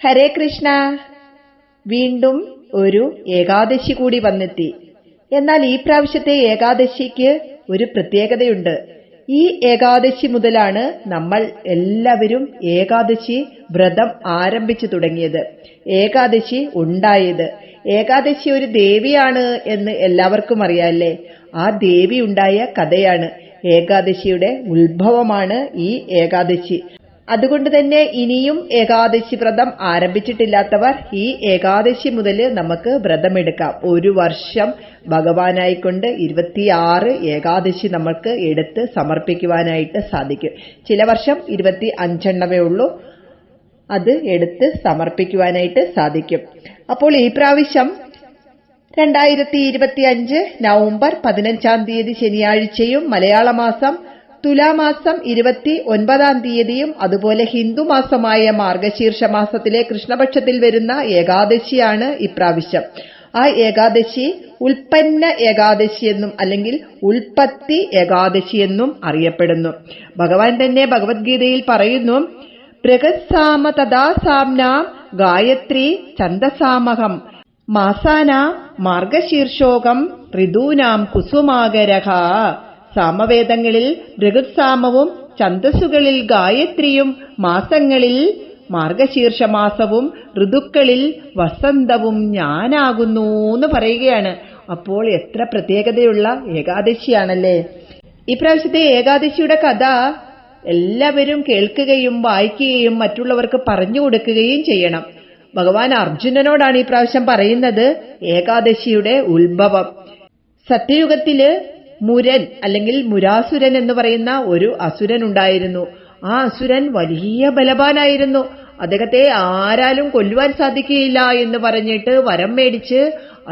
ഹരേ കൃഷ്ണ. വീണ്ടും ഒരു ഏകാദശി കൂടി വന്നെത്തി. എന്നാൽ ഈ പ്രാവശ്യത്തെ ഏകാദശിക്ക് ഒരു പ്രത്യേകതയുണ്ട്. ഈ ഏകാദശി മുതലാണ് നമ്മൾ എല്ലാവരും ഏകാദശി വ്രതം ആരംഭിച്ചു തുടങ്ങിയത്, ഏകാദശി ഉണ്ടായത്. ഏകാദശി ഒരു ദേവിയാണ് എന്ന് എല്ലാവർക്കും അറിയാല്ലേ. ആ ദേവി ഉണ്ടായ കഥയാണ്. ഏകാദശിയുടെ ഉത്ഭവമാണ് ഈ ഏകാദശി. അതുകൊണ്ട് തന്നെ ഇനിയും ഏകാദശി വ്രതം ആരംഭിച്ചിട്ടില്ലാത്തവർ ഈ ഏകാദശി മുതൽ നമുക്ക് വ്രതമെടുക്കാം. ഒരു വർഷം ഭഗവാനായിക്കൊണ്ട് 26 ഏകാദശി നമുക്ക് എടുത്ത് സമർപ്പിക്കുവാനായിട്ട് സാധിക്കും. ചില വർഷം 25 ഉള്ളൂ, അത് എടുത്ത് സമർപ്പിക്കുവാനായിട്ട് സാധിക്കും. അപ്പോൾ ഈ പ്രാവശ്യം 2025 നവംബർ 15 ശനിയാഴ്ചയും മലയാള മാസം തുലാമാസം 29 അതുപോലെ ഹിന്ദുമാസമായ മാർഗശീർഷ മാസത്തിലെ കൃഷ്ണപക്ഷത്തിൽ വരുന്ന ഏകാദശിയാണ് ഇപ്രാവശ്യം. ആ ഏകാദശി ഉൽപ്പന്ന ഏകാദശി എന്നും അല്ലെങ്കിൽ ഉൽപ്പത്തി ഏകാദശി എന്നും അറിയപ്പെടുന്നു. ഭഗവാൻ തന്നെ ഭഗവത്ഗീതയിൽ പറയുന്നു, ബൃഹത്സാമ തഥാ സാംനാം ഗായത്രി ഛന്ദസാമഹം മാസാന മാർഗശീർഷോകം ഋതൂനാം കുസുമാകരഹ. സാമവേദങ്ങളിൽ ബൃഹത്സാമവും ഛന്ദസ്സുകളിൽ ഗായത്രിയും മാസങ്ങളിൽ മാർഗശീർഷമാസവും ഋതുക്കളിൽ വസന്തവും ഞാനാകുന്നു എന്ന് പറയുകയാണ്. അപ്പോൾ എത്ര പ്രത്യേകതയുള്ള ഏകാദശിയാണല്ലേ. ഇപ്രാവശ്യത്തെ ഏകാദശിയുടെ കഥ എല്ലാവരും കേൾക്കുകയും വായിക്കുകയും മറ്റുള്ളവർക്ക് പറഞ്ഞു കൊടുക്കുകയും ചെയ്യണം. ഭഗവാൻ അർജുനനോടാണ് ഈ പ്രാവശ്യം പറയുന്നത് ഏകാദശിയുടെ ഉത്ഭവം. സത്യയുഗത്തില് മുരൻ അല്ലെങ്കിൽ മുരാസുരൻ എന്ന് പറയുന്ന ഒരു അസുരൻ ഉണ്ടായിരുന്നു. ആ അസുരൻ വലിയ ബലവാനായിരുന്നു. അദ്ദേഹത്തെ ആരാലും കൊല്ലുവാൻ സാധിക്കുകയില്ല എന്ന് പറഞ്ഞിട്ട് വരം മേടിച്ച്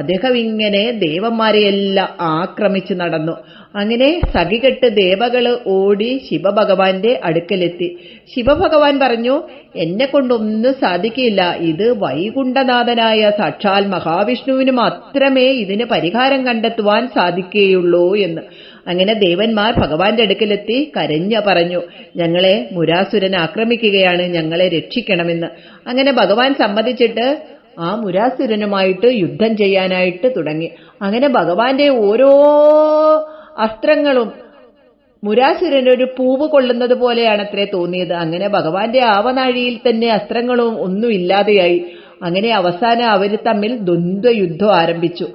അദ്ദേഹം ഇങ്ങനെ ദേവന്മാരെയെല്ലാം ആക്രമിച്ചു നടന്നു. അങ്ങനെ സഖികെട്ട് ദേവകള് ഓടി ശിവഭഗവാന്റെ അടുക്കലെത്തി. ശിവഭഗവാൻ പറഞ്ഞു, എന്നെ കൊണ്ടൊന്നും സാധിക്കില്ല, ഇത് വൈകുണ്ഠനാഥനായ സാക്ഷാൽ മഹാവിഷ്ണുവിന് മാത്രമേ ഇതിന് പരിഹാരം കണ്ടെത്തുവാൻ സാധിക്കുകയുള്ളൂ എന്ന്. അങ്ങനെ ദേവന്മാർ ഭഗവാന്റെ അടുക്കലെത്തി കരഞ്ഞു പറഞ്ഞു, ഞങ്ങളെ മുരാസുരൻ ആക്രമിക്കുകയാണ്, ഞങ്ങളെ രക്ഷിക്കണമെന്ന്. അങ്ങനെ ഭഗവാൻ സമ്മതിച്ചിട്ട് ആ മുരാസുരനുമായിട്ട് യുദ്ധം ചെയ്യാനായിട്ട് തുടങ്ങി. അങ്ങനെ ഭഗവാന്റെ ഓരോ അസ്ത്രങ്ങളും മുരാസുരന് ഒരു പൂവ് കൊള്ളുന്നത് പോലെയാണ് അത്രേ തോന്നിയത്. അങ്ങനെ ഭഗവാന്റെ ആവനാഴിയിൽ തന്നെ അസ്ത്രങ്ങളും ഒന്നും ഇല്ലാതെയായി. അങ്ങനെ അവസാനം അവർ തമ്മിൽ ദ്വന്ദ്വയുദ്ധം ആരംഭിച്ചു.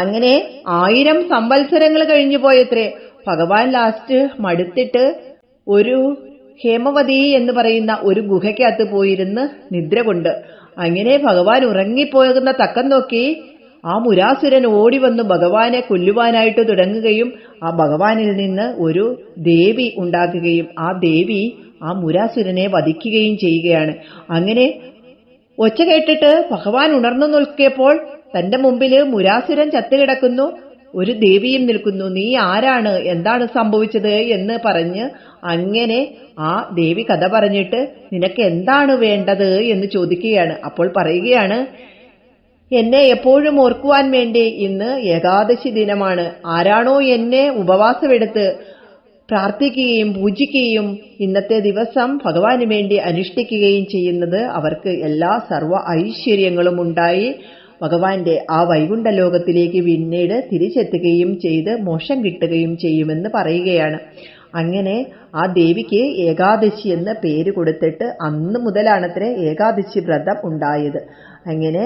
അങ്ങനെ 1000 സംവത്സരങ്ങൾ കഴിഞ്ഞു പോയത്രേ. ഭഗവാൻ ലാസ്റ്റ് മടുത്തിട്ട് ഒരു ഹേമവതി എന്ന് പറയുന്ന ഒരു ഗുഹയ്ക്കകത്ത് പോയിരുന്ന് നിദ്ര കൊണ്ട്. അങ്ങനെ ഭഗവാൻ ഉറങ്ങിപ്പോകുന്ന തക്കം നോക്കി ആ മുരാസുരൻ ഓടി വന്ന് ഭഗവാനെ കൊല്ലുവാനായിട്ട് തുടങ്ങുകയും ആ ഭഗവാനിൽ നിന്ന് ഒരു ദേവി ഉണ്ടാകുകയും ആ ദേവി ആ മുരാസുരനെ വധിക്കുകയും ചെയ്യുകയാണ്. അങ്ങനെ ഒച്ച കേട്ടിട്ട് ഭഗവാൻ ഉണർന്നു നോക്കിയപ്പോൾ തന്റെ മുമ്പില് മുരാസുരൻ ചത്തുകിടക്കുന്നു, ഒരു ദേവിയും നിൽക്കുന്നു. നീ ആരാണ്, എന്താണ് സംഭവിച്ചത് എന്ന് പറഞ്ഞ് അങ്ങനെ ആ ദേവി കഥ പറഞ്ഞിട്ട് നിനക്ക് എന്താണ് വേണ്ടത് എന്ന് ചോദിക്കുകയാണ്. അപ്പോൾ പറയുകയാണ്, എന്നെ എപ്പോഴും ഓർക്കുവാൻ വേണ്ടി ഇന്ന് ഏകാദശി ദിനമാണ്. ആരാണോ എന്നെ ഉപവാസമെടുത്ത് പ്രാർത്ഥിക്കുകയും പൂജിക്കുകയും ഇന്നത്തെ ദിവസം ഭഗവാന് വേണ്ടി അനുഷ്ഠിക്കുകയും ചെയ്യുന്നത് അവർക്ക് എല്ലാ സർവ്വ ഐശ്വര്യങ്ങളും ഉണ്ടായി ഭഗവാന്റെ ആ വൈകുണ്ഠ ലോകത്തിലേക്ക് പിന്നീട് തിരിച്ചെത്തുകയും ചെയ്ത് മോക്ഷം കിട്ടുകയും ചെയ്യുമെന്ന് പറയുകയാണ്. അങ്ങനെ ആ ദേവിക്ക് ഏകാദശി എന്ന പേര് കൊടുത്തിട്ട് അന്ന് മുതലാണത്രേ ഏകാദശി വ്രതം ഉണ്ടായത്. അങ്ങനെ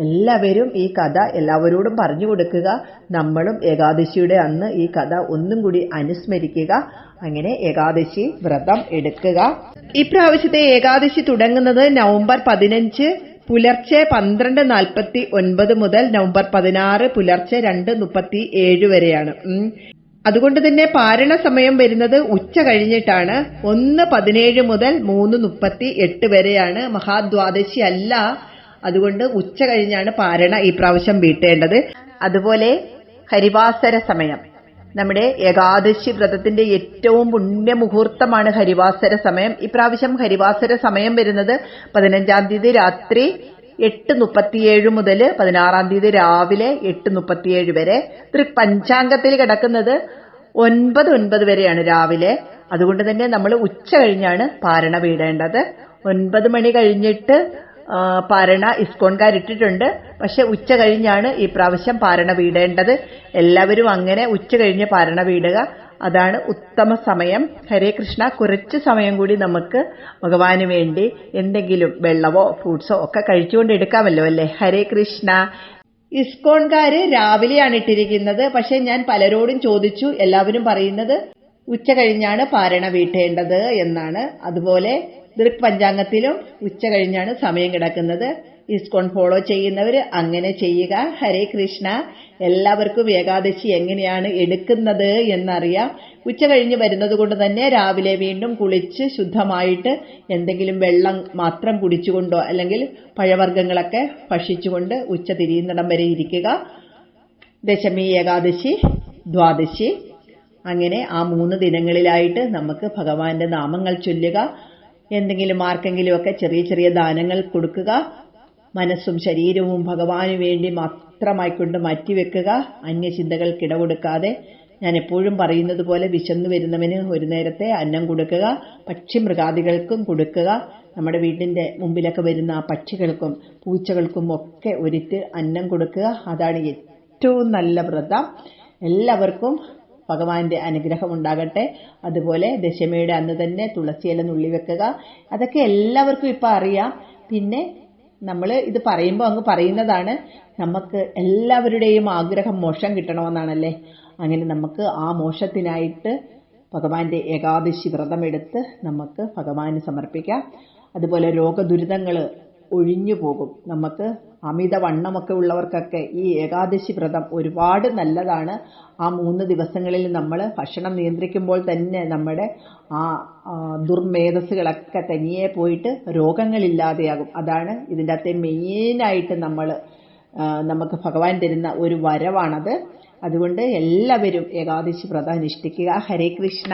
എല്ലാവരും ഈ കഥ എല്ലാവരോടും പറഞ്ഞു കൊടുക്കുക. നമ്മളും ഏകാദശിയുടെ അന്ന് ഈ കഥ ഒന്നും കൂടി അനുസ്മരിക്കുക. അങ്ങനെ ഏകാദശി വ്രതം എടുക്കുക. ഇപ്രാവശ്യത്തെ ഏകാദശി തുടങ്ങുന്നത് നവംബർ 15 പുലർച്ചെ 12:49 മുതൽ നവംബർ 16 പുലർച്ചെ 2:37 വരെയാണ്. അതുകൊണ്ട് തന്നെ പാരണ സമയം വരുന്നത് ഉച്ച കഴിഞ്ഞിട്ടാണ്. 1:17 മുതൽ 3:38 വരെയാണ്. മഹാദ്വാദശി അല്ല, അതുകൊണ്ട് ഉച്ച കഴിഞ്ഞാണ് പാരണ ഈ പ്രാവശ്യം വീട്ടേണ്ടത്. അതുപോലെ ഹരിവാസര സമയം, നമ്മുടെ ഏകാദശി വ്രതത്തിന്റെ ഏറ്റവും പുണ്യമുഹൂർത്തമാണ് ഹരിവാസര സമയം. ഇപ്രാവശ്യം ഹരിവാസര സമയം വരുന്നത് 15-ാം തീയതി രാത്രി 8:37 മുതൽ 16-ാം തീയതി രാവിലെ 8:37 വരെ. പഞ്ചാംഗത്തിൽ കിടക്കുന്നത് 9:09 വരെയാണ് രാവിലെ. അതുകൊണ്ട് തന്നെ നമ്മൾ ഉച്ച കഴിഞ്ഞാണ് പാരണ വീടേണ്ടത്. 9 മണി കഴിഞ്ഞിട്ട് പാരണ ഇസ്കോൺകാരിട്ടിട്ടുണ്ട്. പക്ഷെ ഉച്ച കഴിഞ്ഞാണ് ഈ പ്രാവശ്യം പാരണ വീടേണ്ടത്. എല്ലാവരും അങ്ങനെ ഉച്ച കഴിഞ്ഞ് പാരണ വീടുക, അതാണ് ഉത്തമ സമയം. ഹരേ കൃഷ്ണ. കുറച്ച് സമയം കൂടി നമുക്ക് ഭഗവാന് വേണ്ടി എന്തെങ്കിലും വെള്ളമോ ഫ്രൂട്ട്സോ ഒക്കെ കഴിച്ചുകൊണ്ട് എടുക്കാമല്ലോ അല്ലേ. ഹരേ കൃഷ്ണ. ഇസ്കോൺകാര് രാവിലെയാണ് ഇട്ടിരിക്കുന്നത്. പക്ഷെ ഞാൻ പലരോടും ചോദിച്ചു, എല്ലാവരും പറയുന്നത് ഉച്ച കഴിഞ്ഞാണ് പാരണ വീട്ടേണ്ടത് എന്നാണ്. അതുപോലെ ദൃക് പഞ്ചാംഗത്തിലും ഉച്ച കഴിഞ്ഞാണ് സമയം കിടക്കുന്നത്. ഇസ്കോൺ ഫോളോ ചെയ്യുന്നവർ അങ്ങനെ ചെയ്യുക. ഹരേ കൃഷ്ണ. എല്ലാവർക്കും ഏകാദശി എങ്ങനെയാണ് എടുക്കുന്നത് എന്നറിയാം. ഉച്ച കഴിഞ്ഞ് വരുന്നത് കൊണ്ട് തന്നെ രാവിലെ വീണ്ടും കുളിച്ച് ശുദ്ധമായിട്ട് എന്തെങ്കിലും വെള്ളം മാത്രം കുടിച്ചുകൊണ്ടോ അല്ലെങ്കിൽ പഴവർഗ്ഗങ്ങളൊക്കെ ഭക്ഷിച്ചുകൊണ്ട് ഉച്ച തിരിയുന്നിടം വരെ ഇരിക്കുക. ദശമി, ഏകാദശി, ദ്വാദശി, അങ്ങനെ ആ 3 ദിനങ്ങളിലായിട്ട് നമുക്ക് ഭഗവാന്റെ നാമങ്ങൾ ചൊല്ലുക. എന്തെങ്കിലും ആർക്കെങ്കിലുമൊക്കെ ചെറിയ ചെറിയ ദാനങ്ങൾ കൊടുക്കുക. മനസ്സും ശരീരവും ഭഗവാന് വേണ്ടി മാത്രമായിക്കൊണ്ട് മാറ്റിവെക്കുക. അന്യചിന്തകൾക്ക് ഇടകൊടുക്കാതെ. ഞാൻ എപ്പോഴും പറയുന്നത് പോലെ വിശന്നു വരുന്നവന് ഒരു നേരത്തെ അന്നം കൊടുക്കുക. പക്ഷി മൃഗാദികൾക്കും കൊടുക്കുക. നമ്മുടെ വീടിന്റെ മുമ്പിലൊക്കെ വരുന്ന പക്ഷികൾക്കും പൂച്ചകൾക്കും ഒക്കെ ഒരിറ്റ് അന്നം കൊടുക്കുക. അതാണ് ഏറ്റവും നല്ല വ്രതം. എല്ലാവർക്കും ഭഗവാന്റെ അനുഗ്രഹം ഉണ്ടാകട്ടെ. അതുപോലെ ദശമിയുടെ അന്ന് തന്നെ തുളസിയില നുള്ളി വെക്കുക. അതൊക്കെ എല്ലാവർക്കും ഇപ്പൊ അറിയാം. പിന്നെ നമ്മൾ ഇത് പറയുമ്പോൾ അങ്ങ് പറയുന്നതാണ്. നമുക്ക് എല്ലാവരുടെയും ആഗ്രഹം മോക്ഷം കിട്ടണമെന്നാണല്ലേ. അങ്ങനെ നമുക്ക് ആ മോക്ഷത്തിനായിട്ട് ഭഗവാന്റെ ഏകാദശി വ്രതമെടുത്ത് നമുക്ക് ഭഗവാന് സമർപ്പിക്കാം. അതുപോലെ രോഗദുരിതങ്ങൾ ഒഴിഞ്ഞു പോകും. നമുക്ക് അമിതവണ്ണമൊക്കെ ഉള്ളവർക്കൊക്കെ ഈ ഏകാദശി വ്രതം ഒരുപാട് നല്ലതാണ്. ആ 3 ദിവസങ്ങളിൽ നമ്മൾ ഭക്ഷണം നിയന്ത്രിക്കുമ്പോൾ തന്നെ നമ്മുടെ ആ ദുർമേധസ്സുകളൊക്കെ തനിയെ പോയിട്ട് രോഗങ്ങളില്ലാതെയാകും. അതാണ് ഇതിൻ്റെ അകത്തെ മെയിനായിട്ട് നമുക്ക് ഭഗവാൻ തരുന്ന ഒരു വരവാണത്. അതുകൊണ്ട് എല്ലാവരും ഏകാദശി വ്രതം അനുഷ്ഠിക്കുക. ഹരേ കൃഷ്ണ.